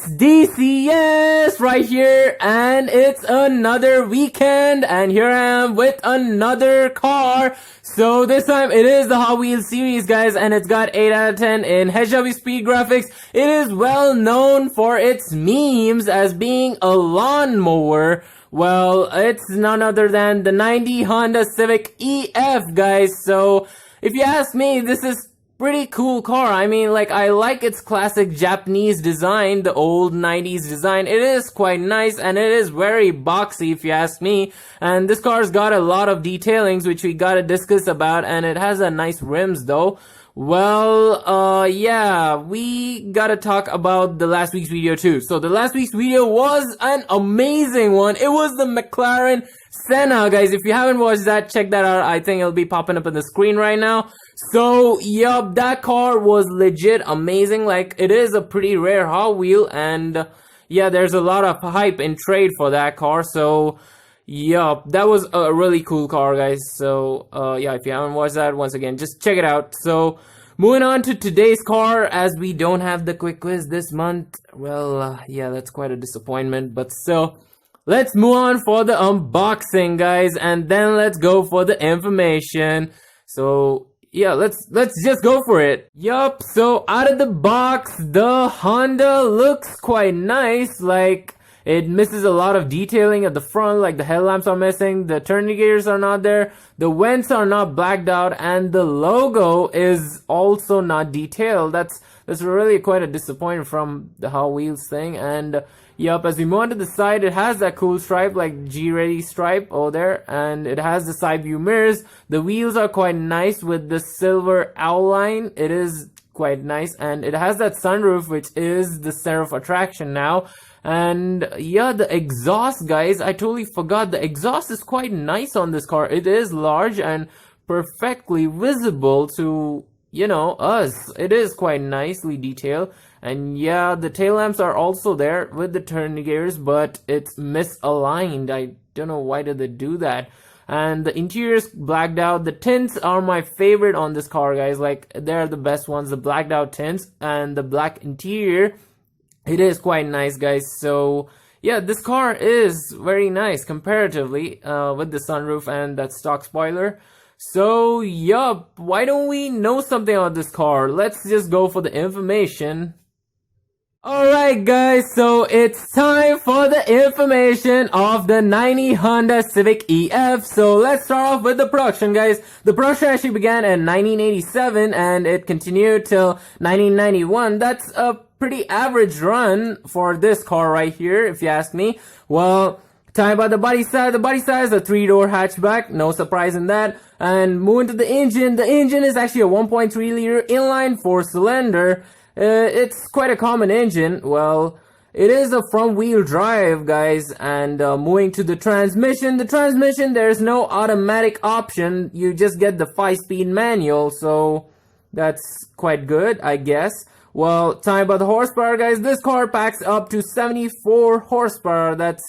It's DCS right here, and it's another weekend, and here I am with another car. So this time it is the Hot Wheels series, guys, and it's got 8 out of 10 in HW speed graphics. It is well known for its memes as being a lawnmower. Well, it's none other than the 90 Honda Civic EF, guys. So if you ask me, this is pretty cool car. I mean, like, I like its classic Japanese design, the old 90s design. It is quite nice, and it is very boxy if you ask me. And this car's got a lot of detailings which we gotta discuss about, and it has a nice rims though. Well, yeah, we gotta talk about the last week's video too. So the last week's video was an amazing one. It was the McLaren Senna, guys. If you haven't watched that, check that out. I think it'll be popping up on the screen right now. So, yup, that car was legit amazing. Like, it is a pretty rare Hot Wheel, and yeah, there's a lot of hype in trade for that car. So, yup, that was a really cool car, guys. So, yeah, if you haven't watched that, once again, just check it out. So, moving on to today's car, as we don't have the quick quiz this month. Well, yeah, that's quite a disappointment, but still, let's move on for the unboxing, guys, and then let's go for the information. So, yeah, let's just go for it. Yup, so out of the box, the Honda looks quite nice. Like, it misses a lot of detailing at the front, like the headlamps are missing, the turn indicators are not there, the vents are not blacked out, and the logo is also not detailed. That's really quite a disappointment from the Hot Wheels thing. And yup, as we move on to the side, it has that cool stripe, like G-Ready stripe over there, and it has the side view mirrors. The wheels are quite nice with the silver outline. It is quite nice, and it has that sunroof, which is the center of attraction now. And yeah, the exhaust, guys, I totally forgot. The exhaust is quite nice on this car. It is large and perfectly visible to, you know, us. It is quite nicely detailed. And yeah, the tail lamps are also there with the turn indicators, but it's misaligned. I don't know why did they do that. And the interior is blacked out. The tints are my favorite on this car, guys. Like, they're the best ones, the blacked out tints and the black interior. It is quite nice, guys. So yeah, this car is very nice comparatively with the sunroof and that stock spoiler. So yup, why don't we know something about this car? Let's just go for the information. Alright, guys, so it's time for the information of the 90 Honda Civic EF. So let's start off with the production, guys. The production actually began in 1987 and it continued till 1991. That's a pretty average run for this car right here, if you ask me. Well, talking about the body side is a 3-door hatchback, no surprise in that. And moving to the engine is actually a 1.3 liter inline 4-cylinder. It's quite a common engine. Well, it is a front wheel drive, guys. And moving to the transmission, there's no automatic option. You just get the 5-speed manual, so that's quite good, I guess. Well, talking about the horsepower, guys, this car packs up to 74 horsepower. That's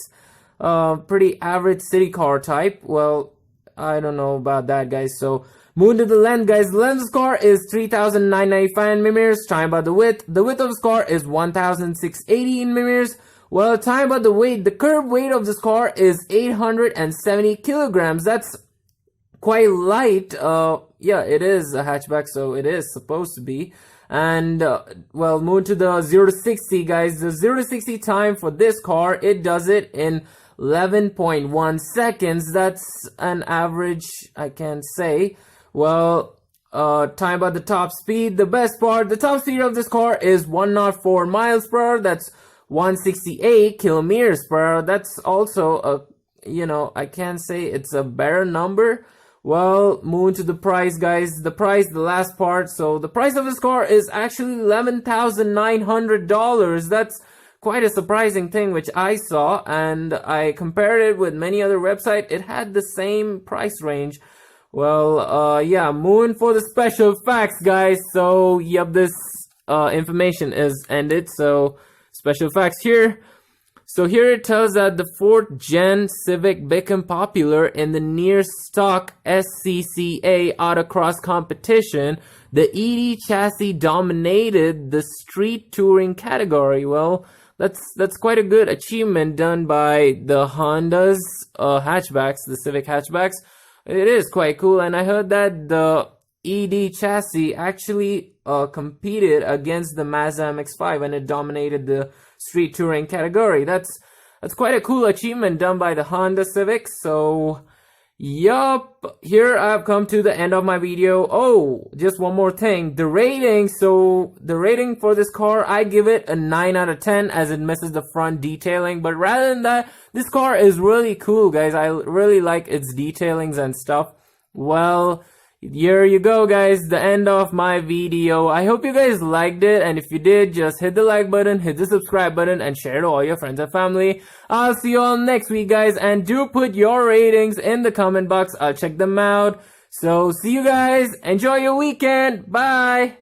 pretty average city car type. Well, I don't know about that, guys. So moving to the length, guys. The length of this car is 3,995 millimeters. Talking about the width of this car is 1,680 millimeters. Well, talking about the weight, the curb weight of this car is 870 kilograms. That's quite light. Yeah, it is a hatchback, so it is supposed to be. And well, moving to the 0 to 60, guys. The 0 to 60 time for this car, it does it in 11.1 seconds. That's an average, I can say. Well, talking about the top speed, the best part, the top speed of this car is 104 miles per hour. That's 168 kilometers per hour. That's also a, you know, I can't say it's a better number. Well, moving to the price, guys. The price, the last part. So the price of this car is actually $11,900. That's quite a surprising thing which I saw, and I compared it with many other websites. It had the same price range. Well, yeah, moving for the special facts, guys. So, yep, this information is ended. So, special facts here. So here it tells that the 4th gen Civic became popular in the near stock SCCA autocross competition. The ED chassis dominated the street touring category. Well, that's quite a good achievement done by the Honda's hatchbacks, the Civic hatchbacks. It is quite cool, and I heard that the ED chassis actually competed against the Mazda MX-5 and it dominated the street touring category. That's quite a cool achievement done by the Honda Civic. So yup, here I've come to the end of my video. Oh, just one more thing, the rating. So the rating for this car, I give it a 9 out of 10 as it misses the front detailing. But rather than that, this car is really cool, guys. I really like its detailings and stuff. Well, here you go, guys, the end of my video. I hope you guys liked it, and if you did, just hit the like button, hit the subscribe button, and share to all your friends and family. I'll see you all next week, guys, and do put your ratings in the comment box. I'll check them out. So see you guys, enjoy your weekend, bye.